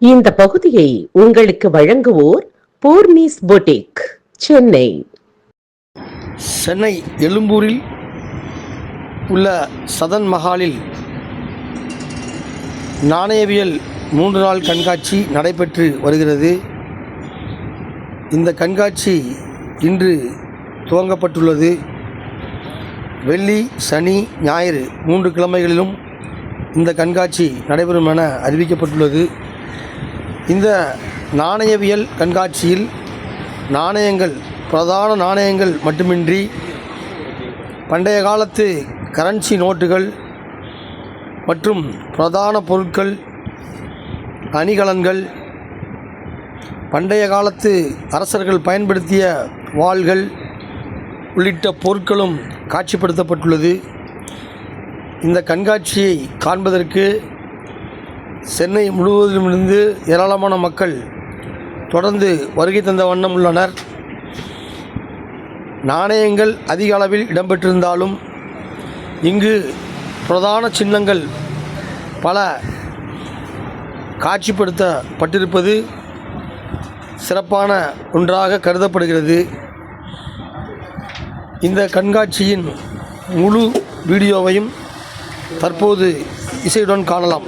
இந்த பகுதியை உங்களுக்கு வழங்குவோர் பூர்ணிஸ் பொட்டிக், சென்னை. சென்னை எழும்பூரில் உள்ள சதன் மஹாலில் நாணயவியல் 3 நாள் கண்காட்சி நடைபெற்று வருகிறது. இந்த கண்காட்சி இன்று துவங்கப்பட்டுள்ளது. வெள்ளி, சனி, ஞாயிறு 3 கிழமைகளிலும் இந்த கண்காட்சி நடைபெறும் என அறிவிக்கப்பட்டுள்ளது. இந்த நாணயவியல் கண்காட்சியில் நாணயங்கள், பிரதான நாணயங்கள் மட்டுமின்றி பண்டைய காலத்து கரன்சி நோட்டுகள் மற்றும் பிரதான பொருட்கள், அணிகலன்கள், பண்டைய காலத்து அரசர்கள் பயன்படுத்திய வாள்கள் உள்ளிட்ட பொருட்களும் காட்சிப்படுத்தப்பட்டுள்ளது. இந்த கண்காட்சியை காண்பதற்கு சென்னை முழுவதிலுமிருந்து ஏராளமான மக்கள் தொடர்ந்து வருகை தந்த வண்ணம் உள்ளனர். நாணயங்கள் அதிக அளவில் இடம்பெற்றிருந்தாலும் இங்கு பிரதான சின்னங்கள் பல காட்சிப்படுத்தப்பட்டிருப்பது சிறப்பான ஒன்றாக கருதப்படுகிறது. இந்த கண்காட்சியின் முழு வீடியோவையும் தற்போது இசையுடன் காணலாம்.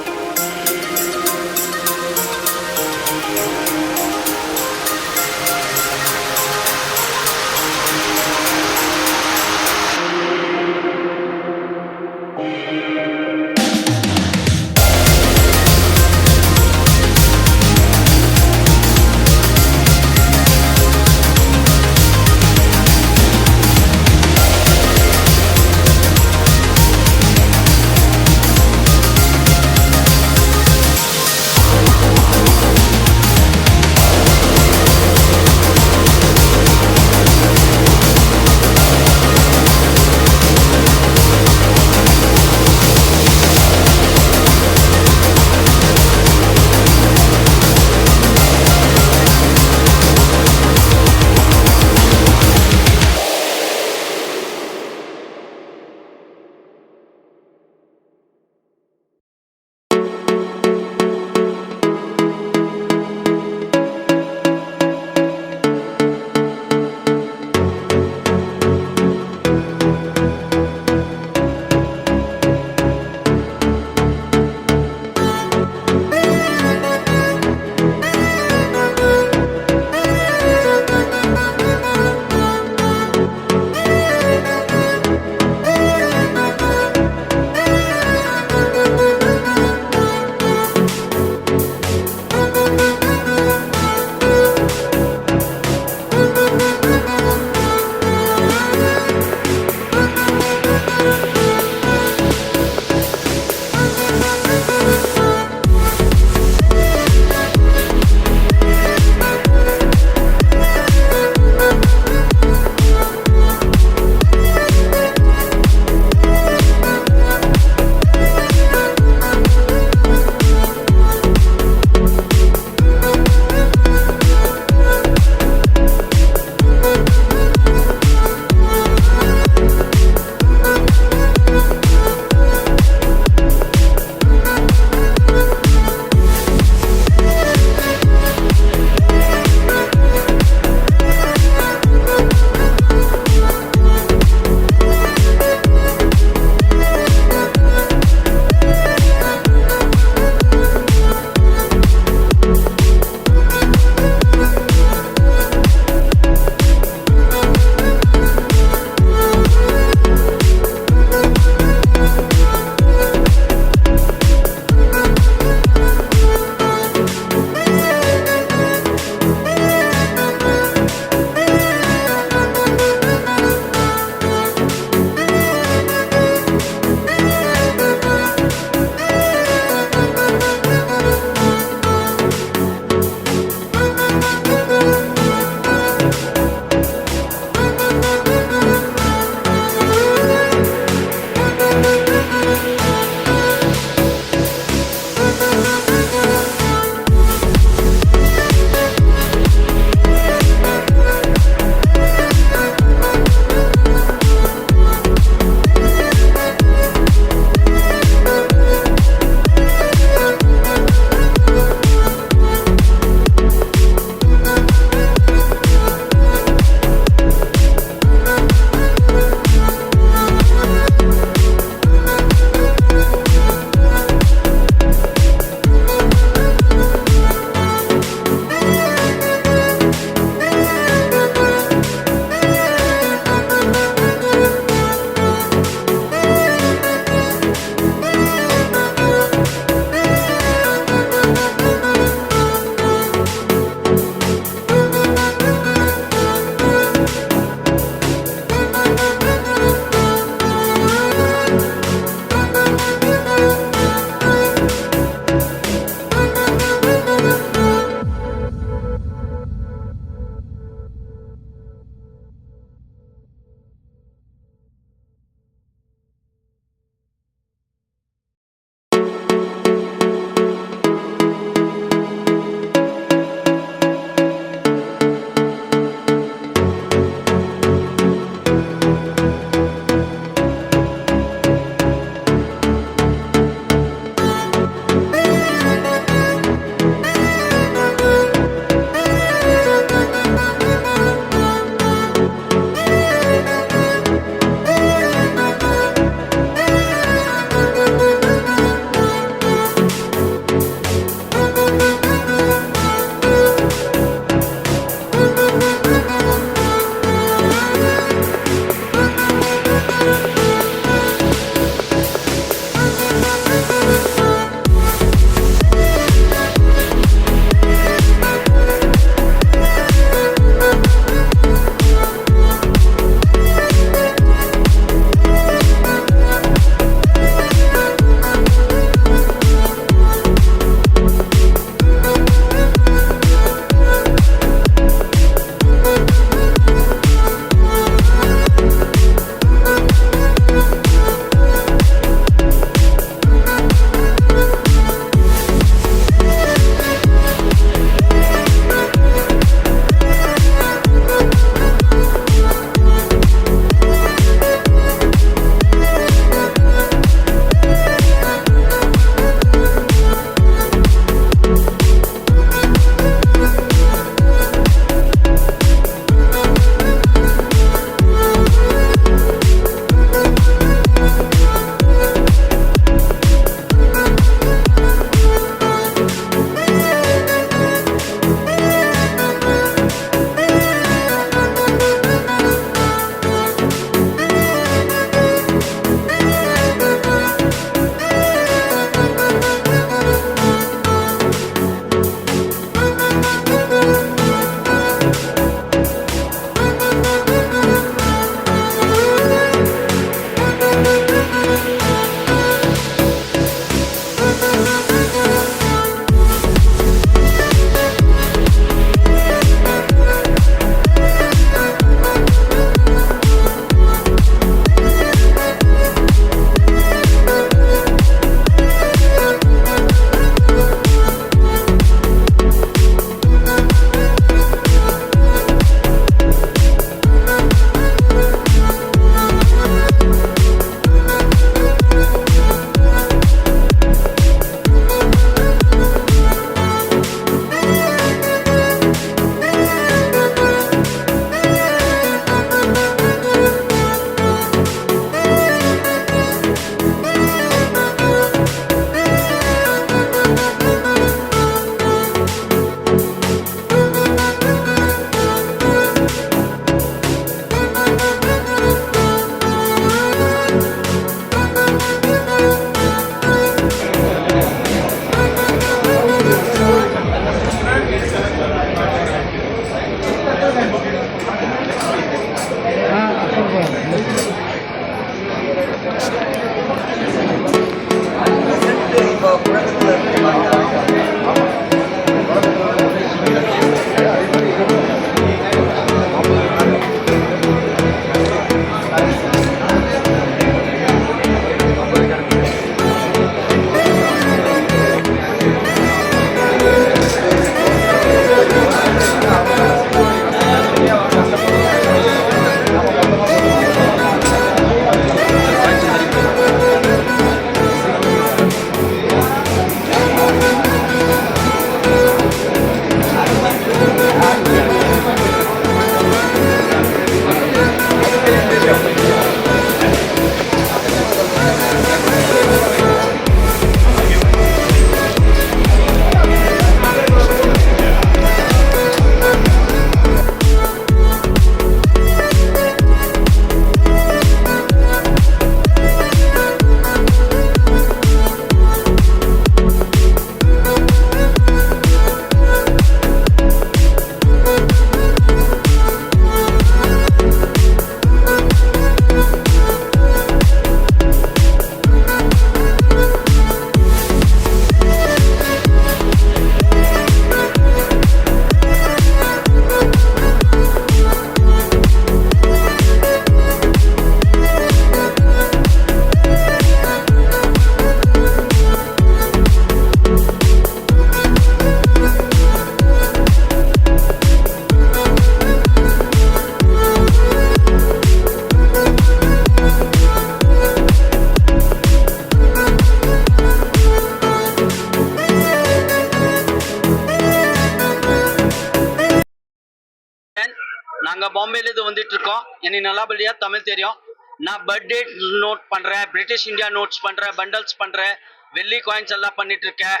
வந்துட்டு இருக்கோம். எனக்கு நல்லபடியா தமிழ் தெரியும். நான் பர்த்டே நோட் பண்றேன், பிரிட்டிஷ் இந்தியா நோட்ஸ் பண்றேன், பண்டல்ஸ் பண்றேன், வெள்ளி காயின்ஸ் எல்லாம் பண்ணிட்டு இருக்கேன்.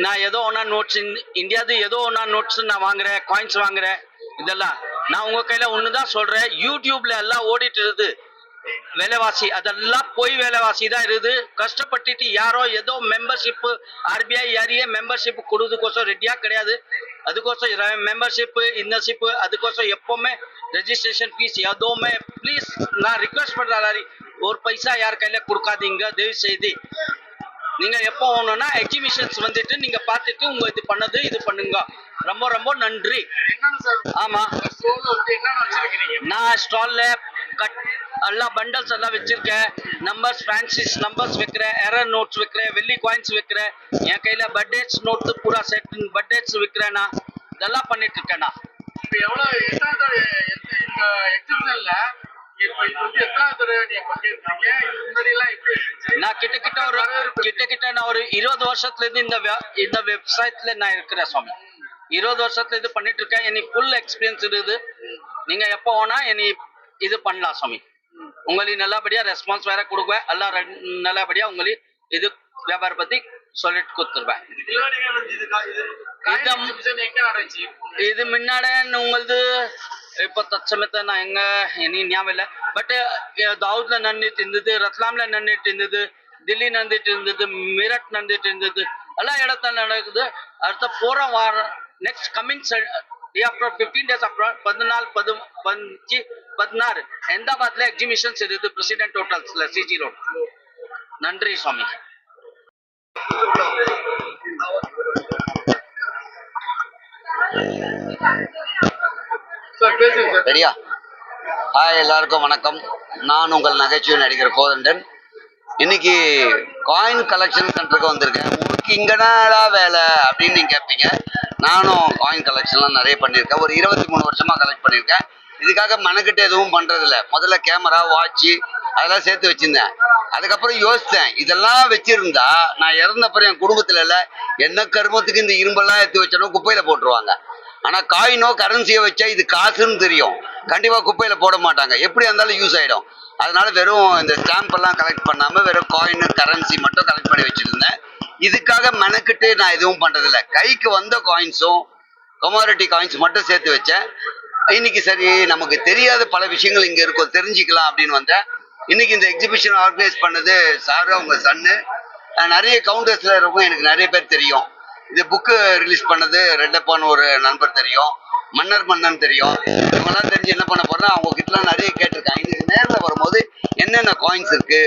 நான் ஏதோ ஒன்றா நோட்ஸ் இந்தியாது ஏதோ ஒன்றா நோட்ஸ் நான் வாங்குறேன், காயின்ஸ் வாங்குறேன். இதெல்லாம் நான் உங்க கையில ஒண்ணுதான் சொல்றேன். யூடியூப்ல எல்லாம் ஓடிட்டு இருக்குது வேலைவாசி, அதெல்லாம் போய் வேலைவாசி தான் இருக்குது. கஷ்டப்பட்டுட்டு யாரோ ஏதோ மெம்பர்ஷிப் ஆர்பிஐ யாரையே மெம்பர்ஷிப் கொடுறதுக்கோசம் ரெடியா கிடையாது. அதுக்கோசம் மெம்பர்ஷிப் இன்னர்ஷிப் அதுக்கோசம் எப்பவுமே ரெஜிஸ்ட்ரேஷன் ஃபீஸ் எதுவுமே ப்ளீஸ் நான் ரிக்வெஸ்ட் பண்றேன், ஒரு பைசா யார் கையில கொடுக்காதீங்க தயவு செய்து. நீங்க எப்போ வேணும்னா எக்ஸிபிஷன்ஸ் வந்துட்டு நீங்க பார்த்துட்டு உங்க இது பண்ணது இது பண்ணுங்க. ரொம்ப ரொம்ப நன்றி. ஆமா, நான் ஸ்டால்ல கட் எல்லா பண்டல்ஸ் எல்லாம் வச்சிருக்கேன். நம்பர்ஸ் ஃபேன்சிஸ் நம்பர்ஸ் வைக்கிறேன், எரர் நோட்ஸ் வைக்கிறேன், வெள்ளி காயின்ஸ் வைக்கிறேன். என் கையில பர்த்டேஸ் நோட்டு பூரா செட் பர்த்டேஸ் வைக்கிறேன். நான் இதெல்லாம் பண்ணிட்டு இருக்கேன். நான் கிட்டத்தட்ட நான் ஒரு 20 வருஷத்துல இருந்து இந்த வெப்சைட்ல நான் இருக்கிறேன் சுவாமி. 20 வருஷத்துல இது பண்ணிட்டு இருக்கேன். எனக்கு ஃபுல் எக்ஸ்பீரியன்ஸ் இருக்குது. நீங்க எப்போ வேணா என்னை இது பண்ணலாம் சுவாமி. உங்களுக்கு நல்லபடியா ரெஸ்பான்ஸ் வேற கொடுக்குவேன். எல்லாம் நல்லபடியா உங்களுக்கு இது வியாபாரம் பத்தி சொல்லிட்டு கொடுத்துருவேன். இது முன்னாடி உங்களது இப்போ தற்சமயத்தை நான் எங்க இனி ஞாபகம் இல்லை. பட் தாவூத்ல நடந்துட்டு இருந்தது, ரத்லாம்ல நடந்துட்டு இருந்தது, தில்லி நடந்துட்டு இருந்தது, மீரட் நடந்துட்டு இருந்தது, எல்லா இடத்துல நடக்குது. அடுத்த போற வாரம் நெக்ஸ்ட் கமிங் ஆஃப்டர் 15 days அப்புறம் 14, 15, 16 அஹமதாபாத்ல எக்ஸிபிஷன்ஸ் இருக்குது பிரசிடென்ட் ஹோட்டல்ஸ்ல சிஜி ரோட். நன்றி சுவாமி. ரெடியா? ஹாய், எல்லாருக்கும் வணக்கம். நான் உங்கள் நகைச்சுவை நடிகர் கோதண்டன். இன்னைக்கு காயின் கலெக்ஷன் சென்டருக்கு வந்திருக்கேன். உங்களுக்கு இங்கடா வேலை அப்படின்னு நீங்க கேட்பீங்க. நானும் காயின் கலெக்ஷன்லாம் நிறைய பண்ணியிருக்கேன். ஒரு 23 வருஷமா கலெக்ட் பண்ணியிருக்கேன். இதுக்காக மெனக்கிட்டு எதுவும் பண்றதில்ல. முதல்ல கேமரா, வாட்சு அதெல்லாம் சேர்த்து வச்சிருந்தேன். அதுக்கப்புறம் யோசித்தேன், இதெல்லாம் வச்சிருந்தா நான் இறந்தப்பறம் என் குடும்பத்துல இல்லை என்ன கருமத்துக்கு இந்த இரும்பெல்லாம் எடுத்து வச்சனோ குப்பையில போட்டுருவாங்க. ஆனா காயினோ கரன்சியோ வச்சா இது காசுன்னு தெரியும், கண்டிப்பா குப்பையில போட மாட்டாங்க. எப்படி இருந்தாலும் யூஸ் ஆயிடும். அதனால வெறும் இந்த ஸ்டாம்ப் எல்லாம் கலெக்ட் பண்ணாம வெறும் காயின் கரன்சி மட்டும் கலெக்ட் பண்ணி வச்சிருந்தேன். இதுக்காக மெனக்கிட்டு நான் எதுவும் பண்றதில்ல. கைக்கு வந்த காயின்ஸும் கமாடிட்டி காயின்ஸ் மட்டும் சேர்த்து வச்சேன். இன்னைக்கு சரி நமக்கு தெரியாத பல விஷயங்கள் இங்க இருக்கும், தெரிஞ்சுக்கலாம் அப்படின்னு வந்தேன். இன்னைக்கு இந்த எக்ஸிபிஷன் ஆர்கனைஸ் பண்ணது சாரு, அவங்க சன்னு, நிறைய கவுண்டர்ஸ்ல இருக்கும். எனக்கு நிறைய பேர் தெரியும். இந்த புக்கு ரிலீஸ் பண்ணது ரெட்டப்பான்னு ஒரு நண்பர் தெரியும், மன்னன் தெரியும். இவங்கெல்லாம் தெரிஞ்சு என்ன பண்ண போறேன்னா அவங்க கிட்டலாம் நிறைய கேட்டிருக்காங்க. இதுக்கு நேரில் வரும்போது என்னென்ன காயின்ஸ் இருக்கு,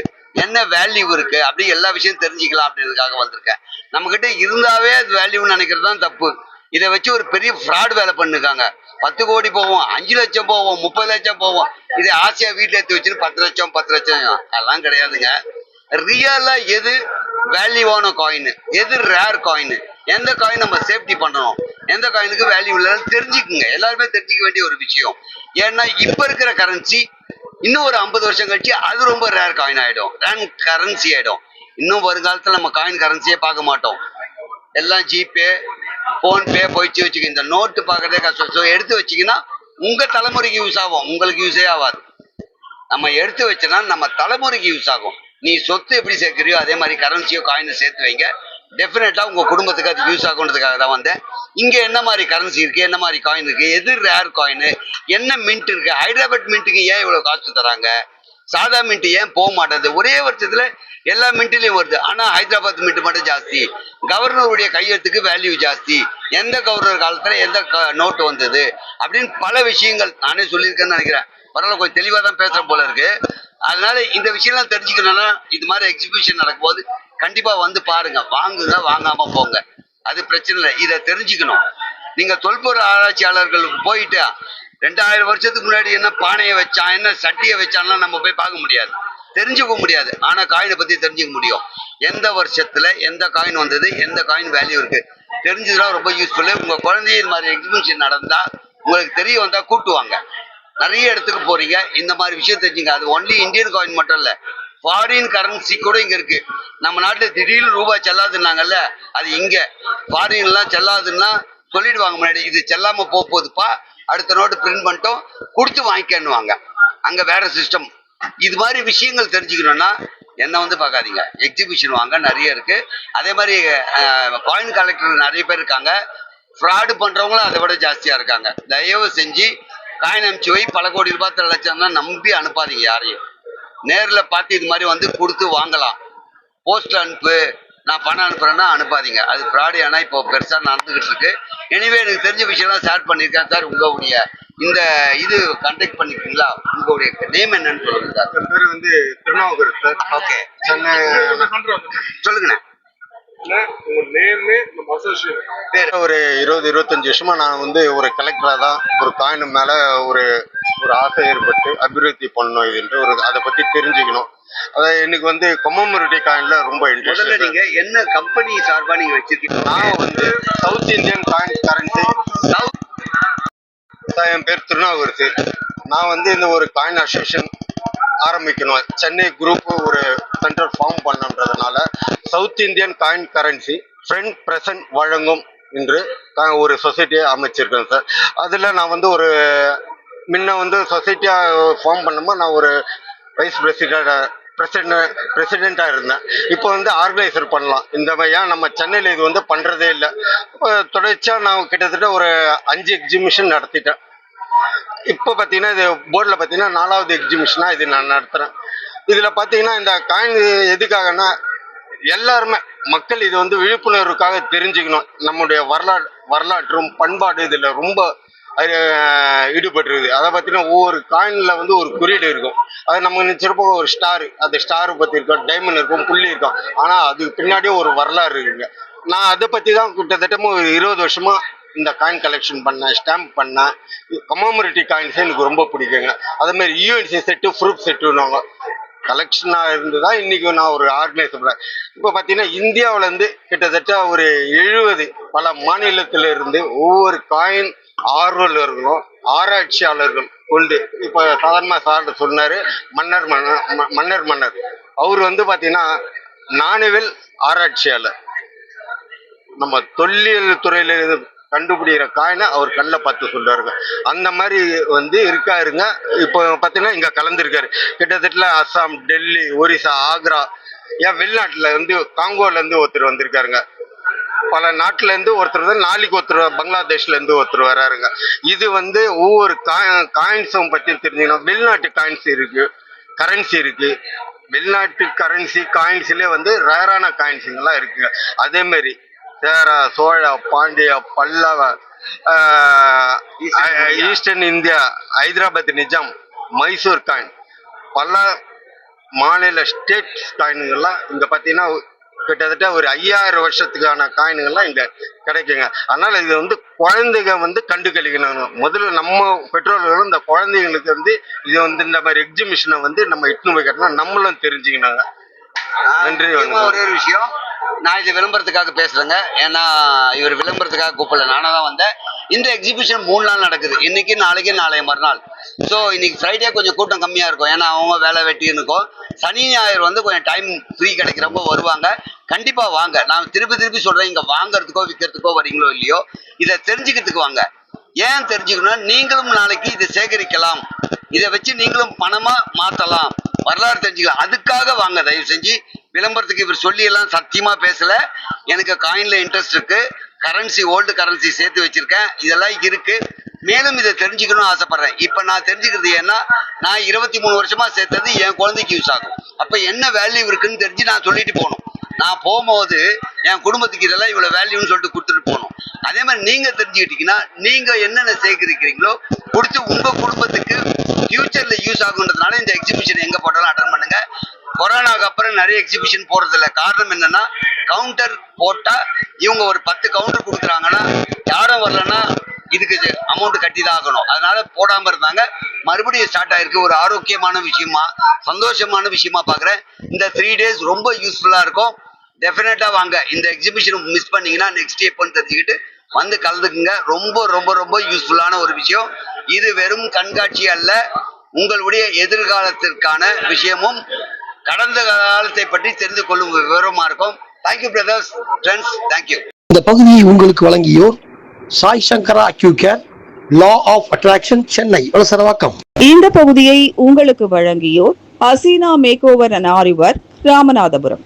என்ன வேல்யூ இருக்கு, அப்படி எல்லா விஷயம் தெரிஞ்சுக்கலாம் அப்படின்றதுக்காக வந்திருக்கேன். நம்ம கிட்ட இருந்தாவே அது வேல்யூன்னு நினைக்கிறது தான் தப்பு. இதை வச்சு ஒரு பெரிய ஃப்ராட் வேலை பண்ணிருக்காங்க. 10 கோடி போவோம், 5 லட்சம் போவோம், 30 லட்சம் போவோம். இதை ஆசையா வீட்டில் எடுத்து வச்சுட்டு 10 லட்சம் 10 லட்சம் அதெல்லாம் கிடையாதுங்க. ரியலா எது வேல்யூவான காயின், எது ரேர் காயின், எந்த காயின் நம்ம சேஃப்டி பண்ணணும், எந்த காயினுக்கு வேல்யூ இல்லைன்னு தெரிஞ்சுக்குங்க. எல்லாருமே தெரிஞ்சுக்க வேண்டிய ஒரு விஷயம். ஏன்னா இப்ப இருக்கிற கரன்சி இன்னும் ஒரு 50 வருஷம் கழிச்சு அது ரொம்ப ரேர் காயின் ஆயிடும், ரேர் கரன்சி ஆயிடும். இன்னும் வருங்காலத்துல நம்ம காயின் கரன்சியே பார்க்க மாட்டோம். எல்லாம் ஜிபே, போன்பே போயிடுச்சு வச்சுக்க. இந்த நோட்டு பார்க்கறதே கஷ்டம். ஸோ எடுத்து வச்சிங்கன்னா உங்க தலைமுறைக்கு யூஸ் ஆகும், உங்களுக்கு யூஸே ஆகாது. நம்ம எடுத்து வச்சோன்னா நம்ம தலைமுறைக்கு யூஸ் ஆகும். நீ சொத்து எப்படி சேர்க்கிறியோ அதே மாதிரி கரன்சியோ காயினை சேர்த்து வைங்க. டெஃபினட்டா உங்க குடும்பத்துக்கு அது யூஸ் ஆகுன்றதுக்காக தான் வந்தேன். இங்க என்ன மாதிரி கரன்சி இருக்கு, என்ன மாதிரி காயின் இருக்கு, எது ரேர் காயின், என்ன மின்ட் இருக்கு, ஹைதராபாத் மின்ட்டுக்கு ஏன் இவ்வளவு காசு தராங்க, சாதா மின்ட் ஏன் போக மாட்டேது, ஒரே வருஷத்துல எல்லா மின்ட்லயும் வருது. ஆனா ஹைதராபாத் மின்ட் மட்டும் ஜாஸ்தி, கவர்னருடைய கையெழுத்துக்கு வேல்யூ ஜாஸ்தி, எந்த கவர்னர் காலத்துல எந்த நோட்டு வந்தது அப்படின்னு பல விஷயங்கள் நானே சொல்லியிருக்கேன்னு நினைக்கிறேன். பரவாயில்ல, கொஞ்சம் தெளிவா தான் பேசுற போல இருக்கு. அதனால இந்த விஷயம்லாம் தெரிஞ்சுக்கணும்னா இது மாதிரி எக்ஸிபிஷன் நடக்கும்போது கண்டிப்பா வந்து பாருங்க. வாங்குங்க, வாங்காம போங்க, அது பிரச்சனை இல்லை. இதை தெரிஞ்சுக்கணும். நீங்க தொல்பொருள் ஆராய்ச்சியாளர்கள் போயிட்டு 2000 வருஷத்துக்கு முன்னாடி என்ன பானையை வச்சான், என்ன சட்டியை வச்சான்லாம் நம்ம போய் பார்க்க முடியாது, தெரிஞ்சுக்க முடியாது. ஆனா காயினை பத்தி தெரிஞ்சுக்க முடியும். எந்த வருஷத்துல எந்த காயின் வந்தது, எந்த காயின் வேல்யூ இருக்கு தெரிஞ்சதுலாம் ரொம்ப யூஸ்ஃபுல்லு. உங்க குழந்தைய இது மாதிரி எக்ஸிபிஷன் நடந்தா உங்களுக்கு தெரிய வந்தா கூட்டுவாங்க. நிறைய இடத்துக்கு போறீங்க, இந்த மாதிரி விஷயம் தெரிஞ்சுங்க. அது ஒன்லி இந்தியன் காயின் மட்டும் இல்ல, ஃபாரின் கரன்சி கூட இங்க இருக்கு. நம்ம நாட்டுல திடீர்னு ரூபாய் செல்லாதுன்னாங்கல்ல, அது இங்க ஃபாரின் எல்லாம் செல்லாதுன்னா சொல்லிடுவாங்க முன்னாடி, இது செல்லாம போகுதுப்பா அடுத்த நோட்டு பிரிண்ட் பண்ணிட்டோம் கொடுத்து வாங்கிக்கன்னுவாங்க. அங்கே வேற சிஸ்டம். இது மாதிரி விஷயங்கள் தெரிஞ்சுக்கணும்னா என்ன வந்து பார்க்காதீங்க, எக்ஸிபிஷன் வாங்க, நிறைய இருக்கு. அதே மாதிரி காயின் கலெக்டர் நிறைய பேர் இருக்காங்க. ஃப்ராடு பண்றவங்களும் அதை விட ஜாஸ்தியா இருக்காங்க. தயவு செஞ்சு காயின் அனுப்பிச்சு வை, பல கோடி ரூபாய் லட்சம்னா நம்பி அனுப்பாதீங்க யாரையும். நேரில் பார்த்து இது மாதிரி வந்து கொடுத்து வாங்கலாம். போஸ்ட் அனுப்பு, நான் பணம் அனுப்புறேன்னா அனுப்பாதீங்க, அது ஃப்ராடு. ஏன்னா இப்போ பெருசாக நடந்துகிட்டு இருக்கு. எனிவே எனக்கு தெரிஞ்ச விஷயம்லாம் ஷேர் பண்ணியிருக்கேன் சார். உங்களுடைய இந்த இது கண்டக்ட் பண்ணிருக்கீங்களா? உங்களுடைய நேம் என்னன்னு சொல்லுங்க சார். என் பேர் வந்து திருநாவுக்கர் சார். ஓகே, சென்னை. சொல்லுங்கண்ணே. பேர் ஒரு 20-25 வருஷமா நான் வந்து ஒரு கலெக்டரா தான் ஒரு காயின் மேல ஒரு ஒரு ஆசை ஏற்பட்டு அபிவிருத்தி பண்ணணும் இதுன்ட்டு ஒரு அதை பத்தி தெரிஞ்சுக்கணும். அதாவது எனக்கு வந்து கமோமரேட்டிவ் காயின்ல ரொம்ப முதல்ல இன்ட்ரெஸ்ட். நீங்க என்ன கம்பெனி சார்பா நீங்க வச்சிருக்கீங்க? நான் வந்து சவுத் இந்தியன் காயின் கரன்சி. என் பேர் திருநாவுக்கரசு. நான் வந்து இந்த ஒரு காயின் அசோசியேஷன் ஆரம்பிக்கணும், சென்னை குரூப் ஒரு சென்டர் ஃபார்ம் பண்ணன்றதுனால South Indian coin currency friend present வழங்கும் என்று ஒரு சொசைட்டியை அமைச்சிருக்கேன் சார். அதில் நான் வந்து ஒரு முன்ன வந்து சொசைட்டியாக ஃபார்ம் பண்ணும்போது நான் ஒரு வைஸ் பிரசிடெண்ட்டாக இருந்தேன். இப்போ வந்து ஆர்கனைசர் பண்ணலாம் இந்த மாதிரி. ஏன் நம்ம சென்னையில் இது வந்து பண்ணுறதே இல்லை. தொடர்ச்சியாக நான் கிட்டத்தட்ட ஒரு 5 எக்ஸிபிஷன் நடத்திட்டேன். இப்போ பார்த்தீங்கன்னா இது போர்டில் பார்த்தீங்கன்னா 4வது எக்ஸிபிஷனாக இது நான் நடத்துகிறேன். இதில் பார்த்தீங்கன்னா இந்த காயின் எதுக்காகனா எல்லாருமே மக்கள் இது வந்து விழிப்புணர்வுக்காக தெரிஞ்சுக்கணும். நம்முடைய வரலாற்றும் பண்பாடு இதில் ரொம்ப ஈடுபட்டுருக்குது. அதை பார்த்தீங்கன்னா ஒவ்வொரு காயினில் வந்து ஒரு குறியீடு இருக்கும். அது நம்ம நினைச்சிருப்போம் ஒரு ஸ்டாரு, அந்த ஸ்டாரை பற்றி இருக்கும், டைமண்ட் இருக்கும், புள்ளி இருக்கும். ஆனால் அதுக்கு பின்னாடியே ஒரு வரலாறு இருக்குங்க. நான் அதை பற்றி தான் கிட்டத்தட்ட ஒரு 20 வருஷமா இந்த காயின் கலெக்ஷன் பண்ணேன், ஸ்டாம்ப் பண்ணேன். கமோமரேட்டிவ் காயின்ஸே எனக்கு ரொம்ப பிடிக்குங்க. அதே மாதிரி யூஎன்சி செட்டு, ப்ரூஃப் செட்டுன்னு கலெக்ஷனாக இருந்து தான் இன்றைக்கி நான் ஒரு ஆர்கனைசர் பண்ணேன். இப்போ பார்த்தீங்கன்னா இந்தியாவிலேருந்து கிட்டத்தட்ட ஒரு 70 பல மாநிலத்திலிருந்து ஒவ்வொரு காயின் ஆர்வலர்களும் ஆராய்ச்சியாளர்கள் கொண்டு, இப்போ சாதாரணமாக சார் சொன்னார் மன்னர் அவர் வந்து பார்த்தீங்கன்னா நாணயவியல் ஆராய்ச்சியாளர். நம்ம தொல்லியல் துறையில் கண்டுபிடிக்கிற காயினை அவர் கண்ணில் பார்த்து சொல்றாருங்க. அந்த மாதிரி வந்து இருக்காருங்க. இப்போ பார்த்தீங்கன்னா இங்கே கலந்துருக்காரு. கிட்டத்தட்ட அஸ்ஸாம், டெல்லி, ஒரிசா, ஆக்ரா, ஏன் வெளிநாட்டில் வந்து காங்கோலேருந்து ஒருத்தர் வந்திருக்காருங்க. பல நாட்டிலேருந்து ஒருத்தர் வந்து நாளைக்கு ஒருத்தர் பங்களாதேஷ்லேருந்து ஒருத்தர் வராருங்க. இது வந்து ஒவ்வொரு காயின்ஸும் பற்றி தெரிஞ்சுக்கணும். வெளிநாட்டு காயின்ஸ் இருக்கு, கரன்சி இருக்கு. வெளிநாட்டு கரன்சி காயின்ஸ்லேயே வந்து ரேரான காயின்ஸுங்கெல்லாம் இருக்குங்க. அதேமாரி Chera, Chola, Pandya, Pallava, Eastern India, Hyderabad Nizam, Mysore coin, பல மாநில ஸ்டேட்ஸ் காயினுங்கள்லாம் இங்கே பார்த்தீங்கன்னா கிட்டத்தட்ட ஒரு 5000 வருஷத்துக்கான காயினுங்கள்லாம் இங்கே கிடைக்குங்க. அதனால் இது வந்து குழந்தைங்க வந்து கண்டு கழிக்கணும். முதல்ல நம்ம பெற்றோர்களும் இந்த குழந்தைங்களுக்கு வந்து இது வந்து இந்த மாதிரி எக்ஸிபிஷனை வந்து நம்ம இட்டுன்னு போய் கட்டணும், நம்மளும் தெரிஞ்சுக்கணுங்க. நன்றி. ஒரே ஒரு விஷயம், நான் இது விளம்பரத்துக்காக பேசுறேங்க. ஏன்னா இவர் விளம்பரத்துக்காக கூப்பிடல, நானாக தான் வந்தேன். இந்த எக்ஸிபிஷன் 3 நாள் நடக்குது. இன்னைக்கு, நாளைக்கு, நாளைய மறுநாள். ஸோ இன்னைக்கு ஃப்ரைடே கொஞ்சம் கூட்டம் கம்மியாக இருக்கும், ஏன்னா அவங்க வேலை வெட்டின்னு இருக்கும். சனி ஞாயிறு வந்து கொஞ்சம் டைம் ஃப்ரீ கிடைக்கிறப்போ வருவாங்க. கண்டிப்பாக வாங்க. நான் திருப்பி சொல்கிறேன், இங்கே வாங்குறதுக்கோ விற்கிறதுக்கோ வரீங்களோ இல்லையோ, இதை தெரிஞ்சுக்கிறதுக்கு வாங்க. ஏன் தெரிஞ்சுக்கணும்னா நீங்களும் நாளைக்கு இதை சேகரிக்கலாம், இதை வச்சு நீங்களும் பணமாக மாற்றலாம், வரலாறு தெரிஞ்சுக்கலாம். அதுக்காக வாங்க. தயவு செஞ்சு விளம்பரத்துக்கு இவர் சொல்லி எல்லாம் சத்தியமா பேசல. எனக்கு காயின்ல இன்ட்ரெஸ்ட் இருக்கு, கரன்சி, ஓல்டு கரன்சி சேர்த்து வச்சிருக்கேன், இதெல்லாம் இருக்கு. மேலும் இதை தெரிஞ்சுக்கணும்னு ஆசைப்படுறேன். இப்ப நான் தெரிஞ்சுக்கிறது ஏன்னா, நான் 23 வருஷமா சேர்த்தது என் குழந்தைக்கு யூஸ் ஆகும். அப்ப என்ன வேல்யூ இருக்குன்னு தெரிஞ்சு நான் சொல்லிட்டு போகணும். நான் போகும்போது என் குடும்பத்துக்கு இதெல்லாம் இவ்வளவு வேல்யூன்னு சொல்லிட்டு கொடுத்துட்டு போகணும். அதே மாதிரி நீங்க தெரிஞ்சுக்கிட்டீங்கன்னா நீங்க என்னென்ன சேகரிக்கிறீங்களோ கொடுத்து உங்க குடும்பத்துக்கு ஃபியூச்சர்ல யூஸ் ஆகுன்றதுனால இந்த எக்ஸிபிஷன் எங்க போட்டாலும் அட்டன் பண்ணுங்க. கொரோனாக்கு அப்புறம் நிறைய எக்ஸிபிஷன் போறது இல்லை. காரணம் என்னன்னா, கவுண்டர் போட்டா இவங்க ஒரு 10 கவுண்டர் கொடுக்குறாங்கன்னா யாரும் வரலன்னா இதுக்கு அமௌண்ட் கட்டி தான் ஆகணும். அதனால போடாம இருந்தாங்க. மறுபடியும் ஸ்டார்ட் ஆயிருக்கு. ஒரு ஆரோக்கியமான விஷயமா, சந்தோஷமான விஷயமா பாக்குறேன். இந்த 3 days ரொம்ப யூஸ்ஃபுல்லா இருக்கும். டெஃபினட்டா வாங்க. இந்த எக்ஸிபிஷன் மிஸ் பண்ணீங்கன்னா நெக்ஸ்ட் எப்போன்னு தெரிஞ்சுக்கிட்டு வந்து கலந்துக்குங்க. ரொம்ப ரொம்ப ரொம்ப யூஸ்ஃபுல்லான ஒரு விஷயம் இது. வெறும் கண்காட்சி அல்ல, உங்களுடைய எதிர்காலத்திற்கான விஷயமும் கடந்த காலத்தை பற்றி தெரிந்து கொள்ளும் விவரமா இருக்கும். Thank you brothers, friends, thank you. இந்த பகுதியை உங்களுக்கு வழங்கியோர் Sai Sankara acu care, law of attraction Chennai Valasaravakkam. இந்த பகுதியை உங்களுக்கு வழங்கியோர் அசீனா மேக் ஓவர் அண்ட் ஆரிவர் ராமநாதபுரம்.